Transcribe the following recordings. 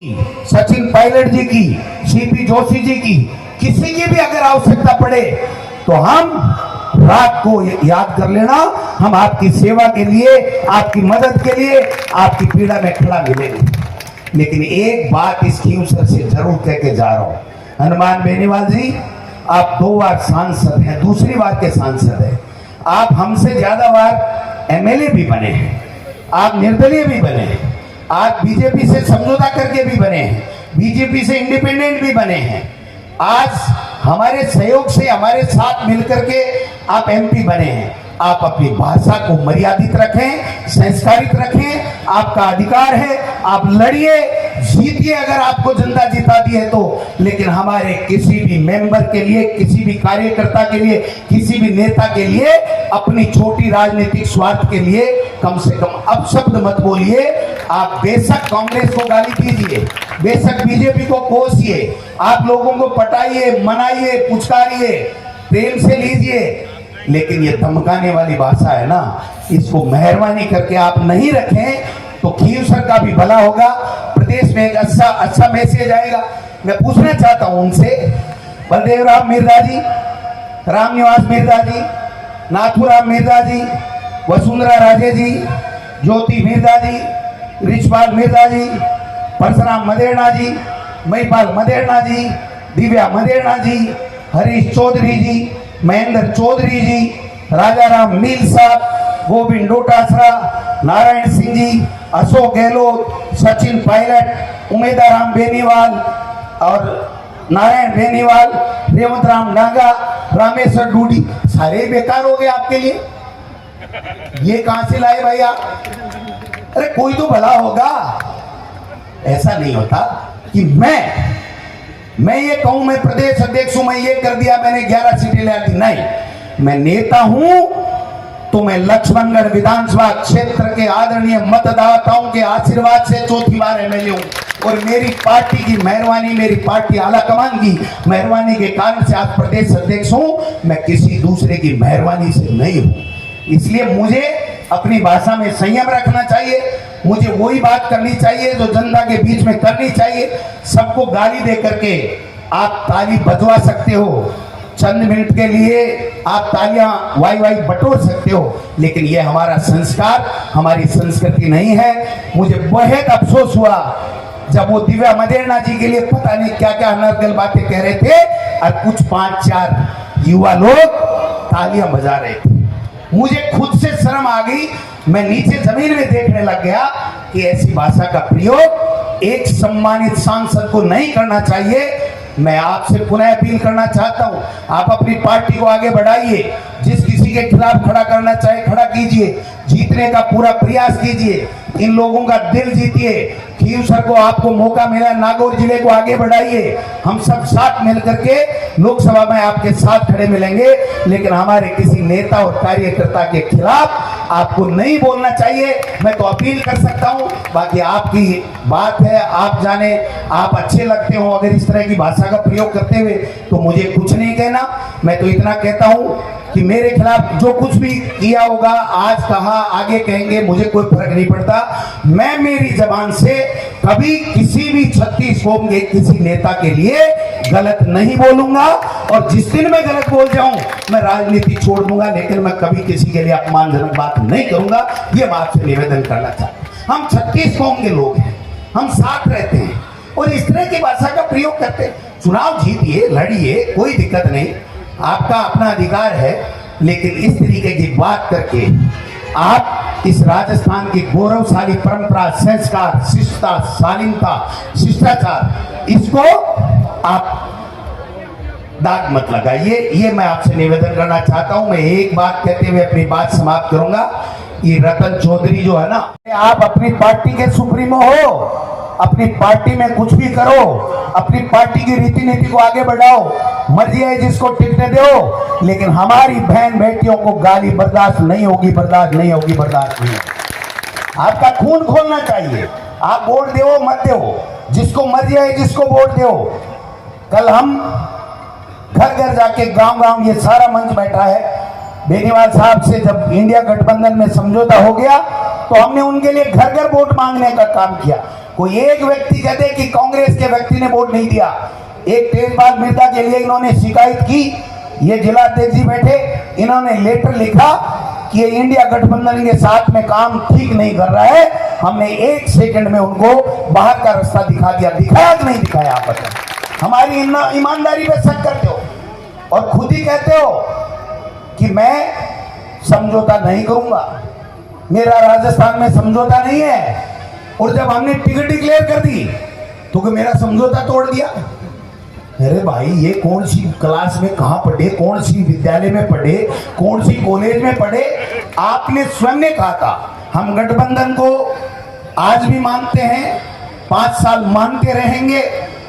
सचिन पायलट जी की, सीपी जोशी जी की, किसी की भी अगर आवश्यकता पड़े तो हम रात को याद कर लेना, हम आपकी सेवा के लिए, आपकी मदद के लिए, आपकी पीड़ा में खड़ा मिलेंगे। लेकिन एक बात इस खींवसर से जरूर कह के जा रहा हूं, हनुमान बेनीवाल जी, आप 2 बार सांसद हैं, दूसरी बार के सांसद हैं। आप हमसे ज्यादा बार एमएलए भी बने हैं, आप निर्दलीय भी बने हैं, आप बीजेपी से समझौता करके भी बने हैं, बीजेपी से इंडिपेंडेंट भी बने हैं। आज हमारे सहयोग से, हमारे साथ मिलकर के आप एमपी बने हैं। आप अपनी भाषा को मर्यादित रखें, संस्कारित रखें, आपका अधिकार है, आप लड़िए, जीतिए अगर आपको जनता जिता दी है तो। लेकिन हमारे किसी भी मेंबर के लिए, किसी भी कार्यकर्ता के लिए, किसी भी नेता के लिए अपनी छोटी राजनीतिक स्वार्थ के लिए कम से कम अपशब्द मत बोलिए। आप बेशक कांग्रेस को गाली दीजिए, बेशक बीजेपी को कोसिए, आप लोगों को पटाइए, मनाइए, पुचकारिए, प्रेम से लीजिए, लेकिन ये धमकाने वाली भाषा है ना, इसको मेहरबानी करके आप नहीं रखें तो खींवसर का भी भला होगा, प्रदेश में एक अच्छा मैसेज आएगा। मैं पूछना चाहता हूं उनसे, बलदेव राम मिर्जा जी, रामनिवास मिर्जा जी, नाथूराम मिर्जा जी, वसुंधरा राजे जी, ज्योति मिर्जा जी, रिचपाल मिर्जा जी, परशुराम मदेरणा जी, महिपाल मदेरणा जी, दिव्या मदेरणा जी, हरीश चौधरी जी, महेंद्र चौधरी जी, राजा राम मील साहब, गोविंद डोटासरा, नारायण सिंह जी, अशोक गहलोत, सचिन पायलट, उमेदाराम बेनीवाल और नारायण बेनीवाल, रेवंत राम डांगा, रामेश्वर डूडी, सारे बेकार हो गए आपके लिए। ये कहां से लाए भाई आप? अरे कोई तो भला होगा। ऐसा नहीं होता कि मैं ये कहूं मैं प्रदेश अध्यक्ष हूं, मैं ये कर दिया, मैंने 11 सीटें ले दी। नहीं, मैं नेता हूं तो मैं लक्ष्मणगढ़ विधानसभा क्षेत्र के आदरणीय मतदाताओं के आशीर्वाद से 4थी बार एमएलए हूं और मेरी पार्टी की मेहरबानी, मेरी पार्टी आलाकमान की मेहरबानी के कारण से आज प्रदेश अध्यक्ष हूं। मैं किसी दूसरे की मेहरबानी से नहीं हूं। इसलिए मुझे अपनी भाषा में संयम रखना चाहिए, मुझे वही बात करनी चाहिए जो जनता के बीच में करनी चाहिए। सबको गाली दे करके आप ताली बजवा सकते हो, चंद मिनट के लिए आप तालियां वाई वाई बटोर सकते हो, लेकिन यह हमारा संस्कार, हमारी संस्कृति नहीं है। मुझे बहुत अफसोस हुआ जब वो दिव्या मदेरणा जी के लिए पता नहीं क्या क्या अनर्गल बातें कह रहे थे और कुछ 5-4 युवा लोग तालियां बजा रहे थे। मुझे खुद से शर्म आ गई, मैं नीचे जमीन में देखने लग गया कि ऐसी भाषा का प्रयोग एक सम्मानित सांसद को नहीं करना चाहिए। मैं आपसे पुनः अपील करना चाहता हूं, आप अपनी पार्टी को आगे बढ़ाइए, जिस किसी के खिलाफ खड़ा करना चाहे खड़ा कीजिए, जीतने का पूरा प्रयास कीजिए, इन लोगों का दिल जीतिए। खींवसर को आपको मौका मिला, नागौर जिले को आगे बढ़ाइए, हम सब साथ मिलकर के लोकसभा में आपके साथ खड़े मिलेंगे। लेकिन हमारे किसी नेता और कार्यकर्ता के खिलाफ आपको नहीं बोलना चाहिए। मैं तो अपील कर सकता हूं, बाकी आपकी बात है, आप जाने, आप अच्छे लगते हो अगर इस तरह की भाषा का प्रयोग करते हुए, तो मुझे कुछ नहीं कहना। मैं तो इतना कहता हूं कि मेरे खिलाफ जो कुछ भी किया होगा, आज कहा, आगे कहेंगे, मुझे कोई फर्क नहीं पड़ता। मैं मेरी जबान से कभी किसी भी 36 कौम के किसी नेता के लिए गलत नहीं बोलूंगा, और जिस दिन मैं गलत बोल जाऊं मैं राजनीति छोड़ दूंगा, लेकिन मैं कभी किसी के लिए अपमानजनक बात नहीं करूंगा। ये मैं आपसे निवेदन करना चाहता हूं। हम 36 कौम के लोग हैं, हम साथ रहते हैं और इस तरह की भाषा का प्रयोग करते हैं। चुनाव जीतिए, लड़िए, कोई दिक्कत नहीं, आपका अपना अधिकार है, लेकिन इस तरीके की बात करके आप इस राजस्थान की गौरवशाली परंपरा, संस्कार, शिष्टता, शालीनता, शिष्टाचार, इसको आप दाग मत लगाइए। ये मैं आपसे निवेदन करना चाहता हूं। मैं एक बात कहते हुए अपनी बात समाप्त करूंगा। ये रतन चौधरी जो है ना, आप अपनी पार्टी के सुप्रीमो हो, अपनी पार्टी में कुछ भी करो, अपनी पार्टी की रीति नीति को आगे बढ़ाओ, मर्जी है जिसको टिकने दो, लेकिन हमारी बहन बेटियों को गाली बर्दाश्त नहीं होगी, बर्दाश्त नहीं होगी, बर्दाश्त नहीं होगी। आपका खून खोलना चाहिए। आप वोट दो मत दो, जिसको मर्जी है जिसको वोट दो। कल हम घर घर जाके, गांव गांव, ये सारा मंच बैठा है, बेनीवाल साहब से जब इंडिया गठबंधन में समझौता हो गया तो हमने उनके लिए घर घर वोट मांगने का काम किया। कोई एक व्यक्ति कहते कि कांग्रेस के व्यक्ति ने वोट नहीं दिया। एक तेजपाल मिर्जा के लिए इन्होंने शिकायत की, ये जिला अध्यक्ष जी बैठे, इन्होंने लेटर लिखा कि ये इंडिया गठबंधन के साथ में काम ठीक नहीं कर रहा है। हमने 1 सेकंड में उनको बाहर का रास्ता दिखा दिया। दिखाया कि नहीं दिखाया? आप बताएं। हमारी ईमानदारी पे शक करते हो और खुद ही कहते हो कि मैं समझौता नहीं करूंगा, मेरा राजस्थान में समझौता नहीं है। और जब हमने टिकट डिक्लेयर कर दी तो कि मेरा समझौता तोड़ दिया। अरे भाई, ये कौन सी क्लास में कहां पढ़े, कौन सी विद्यालय में पढ़े, कौन सी कॉलेज में पढ़े? आपने स्वयं ने कहा था हम गठबंधन को आज भी मानते हैं, 5 साल मानते रहेंगे।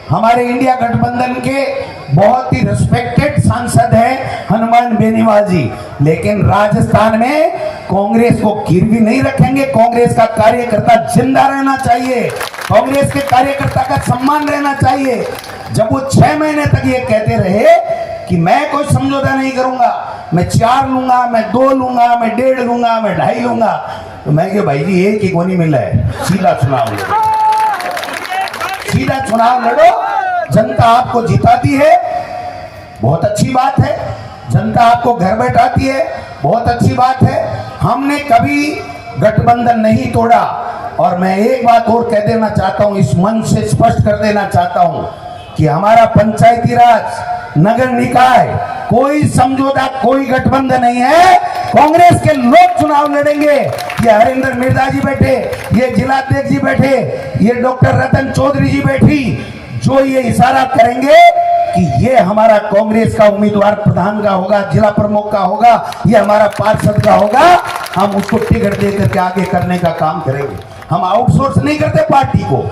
हमारे इंडिया गठबंधन के बहुत ही रिस्पेक्टेड सांसद हैं हनुमान बेनीवाल जी, लेकिन राजस्थान में कांग्रेस को गिरवी नहीं रखेंगे। कांग्रेस का कार्यकर्ता जिंदा रहना चाहिए, कांग्रेस के कार्यकर्ता का सम्मान रहना चाहिए। जब वो 6 महीने तक ये कहते रहे कि मैं कोई समझौता नहीं करूंगा, मैं 4 लूंगा, मैं 2 लूंगा, मैं 1.5 लूंगा, मैं 2.5 लूंगा, तो मैं क्या भाई जी एक ही को नहीं मिला है, सीधा चुनाव लड़ो, सीधा चुनाव लड़ो। जनता आपको जिताती है, बहुत अच्छी बात है। जनता आपको घर बैठाती है, बहुत अच्छी बात है। हमने कभी गठबंधन नहीं तोड़ा। और मैं एक बात और कह देना चाहता हूं, इस मंच से स्पष्ट कर देना चाहता हूं कि हमारा पंचायती राज, नगर निकाय, कोई समझौता, कोई गठबंधन नहीं है। कांग्रेस के लोग चुनाव लड़ेंगे। ये हरिंदर मिर्जा जी बैठे, ये जिला अध्यक्ष जी बैठे, ये डॉक्टर रतन चौधरी जी बैठी, जो ये इशारा करेंगे कि ये हमारा कांग्रेस का उम्मीदवार प्रधान का होगा, जिला प्रमुख का होगा, ये हमारा पार्षद का होगा, हम उसको टिकट दे करके आगे करने का काम करेंगे। हम आउटसोर्स नहीं करते पार्टी को,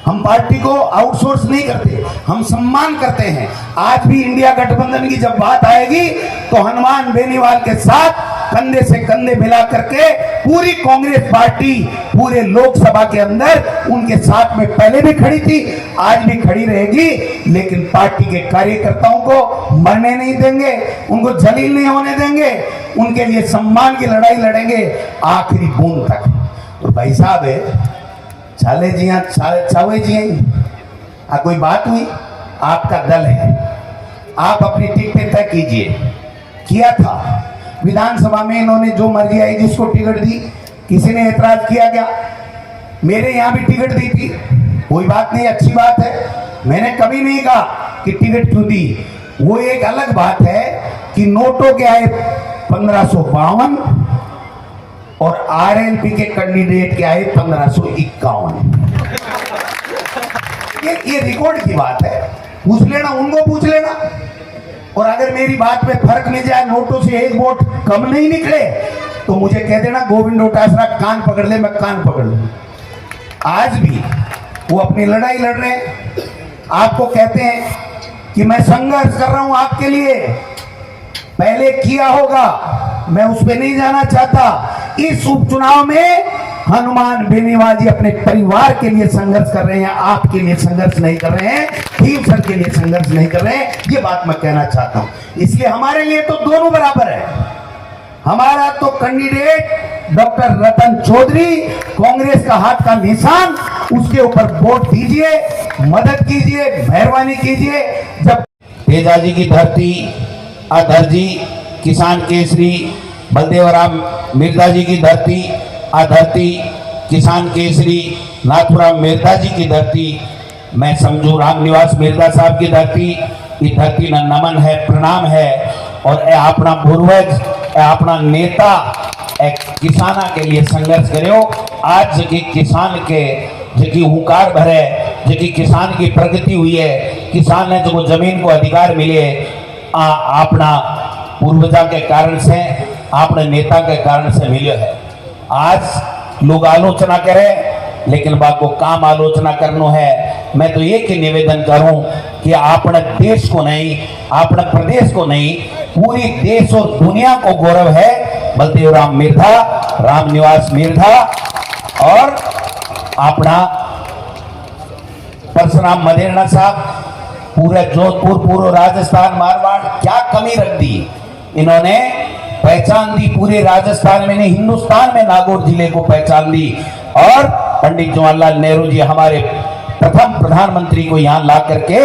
हम पार्टी को आउटसोर्स नहीं करते, हम सम्मान करते हैं। आज भी इंडिया गठबंधन की जब बात आएगी तो हनुमान बेनीवाल के साथ कंधे से कंधे मिला करके पूरी कांग्रेस पार्टी पूरे लोकसभा के अंदर उनके साथ में पहले भी खड़ी थी, आज भी खड़ी रहेगी। लेकिन पार्टी के कार्यकर्ताओं को मरने नहीं देंगे, उनको जलील नहीं होने देंगे, उनके लिए सम्मान की लड़ाई लड़ेंगे आखिरी बूंद तक। तो भाई साहब है चाले जी चावे जी कोई बात हुई, आपका दल है, आप अपनी टिकटें तय कीजिए। किया था विधानसभा में, इन्होंने जो मर्जी आई जिसको टिकट दी, किसी ने एतराज किया क्या? मेरे यहाँ भी टिकट दी थी, कोई बात नहीं, अच्छी बात है। मैंने कभी नहीं कहा कि टिकट क्यों दी। वो एक अलग बात है कि नोटों के आए 1552 और आरएलपी के कैंडिडेट के आए 1551। ये रिकॉर्ड की बात है, पूछ लेना, उनको पूछ लेना। और अगर मेरी बात में फर्क नहीं जाए, नोटों से 1 वोट कम नहीं निकले, तो मुझे कह देना गोविंद डोटासरा कान पकड़ ले, मैं कान पकड़ लूं। आज भी वो अपनी लड़ाई लड़ रहे हैं, आपको कहते हैं कि मैं संघर्ष कर रहा हूं आपके लिए, पहले किया होगा, मैं उस पर नहीं जाना चाहता। इस उपचुनाव में हनुमान बेनीवाल जी अपने परिवार के लिए संघर्ष कर रहे हैं, आपके लिए संघर्ष नहीं कर रहे हैं, टीम सर के लिए संघर्ष नहीं कर रहे हैं। ये बात मैं कहना चाहता हूं। इसलिए हमारे लिए तो दोनों बराबर है। हमारा तो कैंडिडेट डॉक्टर रतन चौधरी, कांग्रेस का हाथ का निशान, उसके ऊपर वोट दीजिए, मदद कीजिए, मेहरबानी कीजिए। जब तेजा जी की धरती, अधर जी किसान केसरी, बलदेवराम मिर्जा जी की धरती, धरती किसान केसरी, नाथुराम मिर्जा जी की धरती, मैं समझू रामनिवास मिर्जा साहब की धरती, ये धरती न नमन है, प्रणाम है। और ए अपना पूर्वज, ए अपना नेता एक किसाना के लिए संघर्ष करो। आज जबकि किसान के जबकि हुंकार भरे, जबकि किसान की प्रगति हुई है, किसान ने जो जमीन को अधिकार मिले अपना पूर्वजा के कारण से, अपने नेता के कारण से मिले है। आज लोग आलोचना करें, लेकिन बात को काम आलोचना करना है। मैं तो एक ही निवेदन करूं कि अपने देश को नहीं, अपने प्रदेश को नहीं, पूरी देश और दुनिया को गौरव है बलदेवराम मिर्जा, रामनिवास मिर्जा और अपना परशुराम मदेरणा साहब, पूरे जोधपुर, पूरे राजस्थान, मारवाड़, क्या कमी रख दी इन्होंने, पहचान दी पूरे राजस्थान में नहीं, हिंदुस्तान में नागौर जिले को पहचान दी। और पंडित जवाहरलाल नेहरू जी हमारे प्रथम प्रधानमंत्री को यहाँ ला करके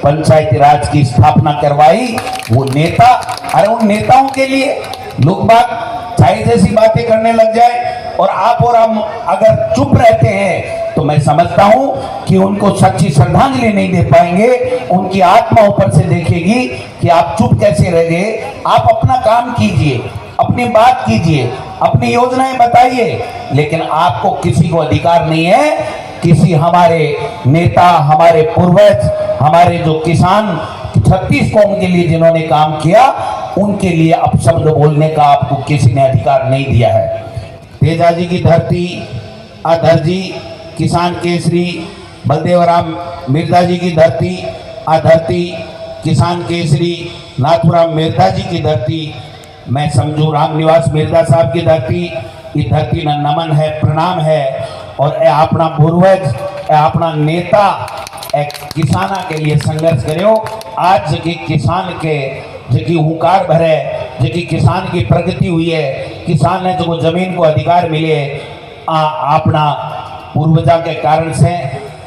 पंचायती राज की स्थापना करवाई, वो नेता। अरे उन नेताओं के लिए लोग बात चाहे जैसी बातें करने लग जाए और आप और हम अगर चुप रहते हैं तो मैं समझता हूं कि उनको सच्ची श्रद्धांजलि नहीं दे पाएंगे। उनकी आत्मा ऊपर से देखेगी कि आप चुप कैसे रह गए। आप अपना काम कीजिए, अपनी बात कीजिए, अपनी योजनाएं बताइए, लेकिन आपको किसी को अधिकार नहीं है किसी हमारे नेता, हमारे पूर्वज, हमारे जो किसान 36 कौम के लिए जिन्होंने काम किया, उनके लिए अपशब्द बोलने का आपको किसी ने अधिकार नहीं दिया है। तेजाजी की धरती, अधरजी किसान केसरी बलदेवराम मिर्जा जी की धरती, धरती किसान केसरी नाथुराम मिर्जा जी की धरती, मैं समझू रामनिवास मिर्जा साहब की धरती। ये धरती न नमन है, प्रणाम है। और ए अपना पूर्वज, ए अपना नेता एक किसाना के लिए संघर्ष करो। आज जबकि किसान के जबकि हुंकार भरे, जबकि किसान की प्रगति हुई है, किसान ने जो जमीन को अधिकार मिले अपना पूर्वजा के कारण से,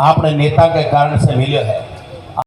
अपने नेता के कारण से मिले है।